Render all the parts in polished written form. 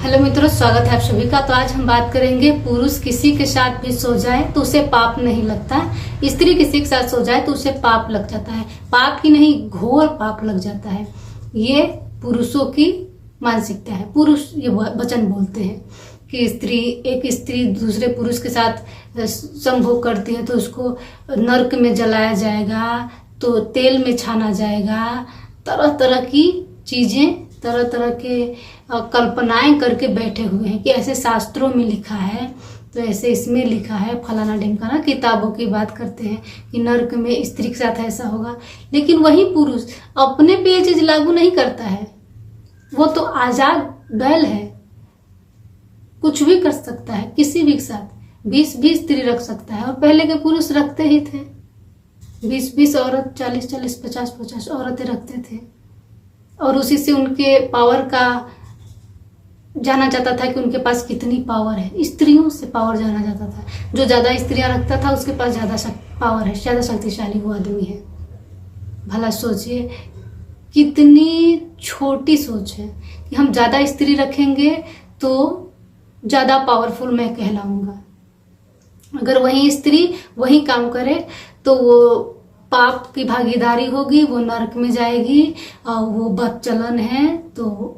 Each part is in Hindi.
हेलो मित्रों, स्वागत है आप सभी का। तो आज हम बात करेंगे पुरुष किसी के साथ भी सो जाए तो उसे पाप नहीं लगता, स्त्री किसी के साथ सो जाए तो उसे पाप लग जाता है। पाप ही नहीं, घोर पाप लग जाता है। ये पुरुषों की मानसिकता है। पुरुष ये वचन बोलते हैं कि एक स्त्री दूसरे पुरुष के साथ संभोग करती है तो उसको नरक में जलाया जाएगा, तो तेल में छाना जाएगा। तरह तरह की चीजें, तरह तरह के कल्पनाएं करके बैठे हुए हैं कि ऐसे शास्त्रों में लिखा है, तो ऐसे इसमें लिखा है, फलाना ढिमकाना। किताबों की बात करते हैं कि नर्क में स्त्री के साथ ऐसा होगा, लेकिन वही पुरुष अपने पे ये चीज लागू नहीं करता है। वो तो आजाद बैल है, कुछ भी कर सकता है किसी भी के साथ। 20-20 स्त्री रख सकता है, और पहले के पुरुष रखते ही थे। 20-20 औरत, 40-40, 50-50 औरतें रखते थे, और उसी से उनके पावर का जाना जाता था कि उनके पास कितनी पावर है। स्त्रियों से पावर जाना जाता था। जो ज्यादा स्त्रियां रखता था उसके पास ज्यादा पावर है, ज्यादा शक्तिशाली वो आदमी है। भला सोचिए, कितनी छोटी सोच है कि हम ज्यादा स्त्री रखेंगे तो ज्यादा पावरफुल मैं कहलाऊंगा। अगर वही स्त्री वही काम करे तो वो पाप की भागीदारी होगी, वो नरक में जाएगी। और वो बदचलन है तो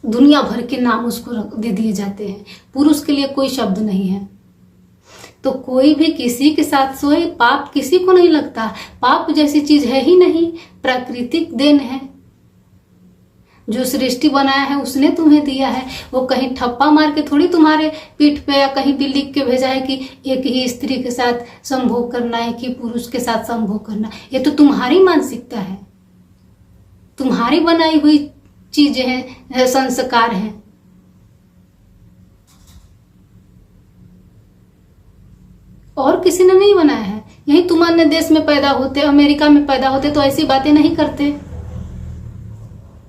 दुनिया भर के नाम उसको दे दिए जाते हैं। पुरुष के लिए कोई शब्द नहीं है। तो कोई भी किसी के साथ सोए, पाप किसी को नहीं लगता। पाप जैसी चीज है ही नहीं, प्राकृतिक देन है। जो सृष्टि बनाया है उसने तुम्हें दिया है। वो कहीं ठप्पा मार के थोड़ी तुम्हारे पीठ पे या कहीं भी लिख के भेजा है कि एक ही स्त्री के साथ संभोग करना है, कि पुरुष के साथ संभोग करना। ये तो तुम्हारी मानसिकता है, तुम्हारी बनाई हुई चीजें हैं, संस्कार हैं। और किसी ने नहीं बनाया है। यही तुम अन्य देश में पैदा होते, अमेरिका में पैदा होते तो ऐसी बातें नहीं करते।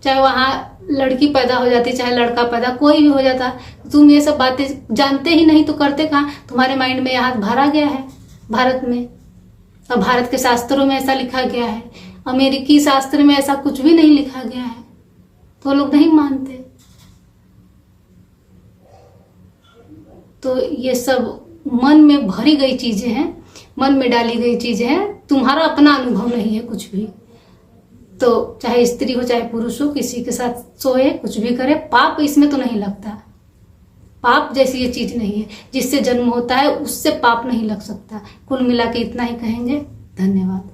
चाहे वहां लड़की पैदा हो जाती, चाहे लड़का पैदा, कोई भी हो जाता, तुम ये सब बातें जानते ही नहीं तो करते कहाँ। तुम्हारे माइंड में यह भरा गया है भारत में, और भारत के शास्त्रों में ऐसा लिखा गया है। अमेरिकी शास्त्र में ऐसा कुछ भी नहीं लिखा गया है, तो लोग नहीं मानते। तो ये सब मन में भरी गई चीजें हैं, मन में डाली गई चीजें हैं। तुम्हारा अपना अनुभव नहीं है कुछ भी। तो चाहे स्त्री हो चाहे पुरुष हो, किसी के साथ सोए, कुछ भी करे, पाप इसमें तो नहीं लगता। पाप जैसी ये चीज नहीं है। जिससे जन्म होता है उससे पाप नहीं लग सकता। कुल मिला के इतना ही कहेंगे। धन्यवाद।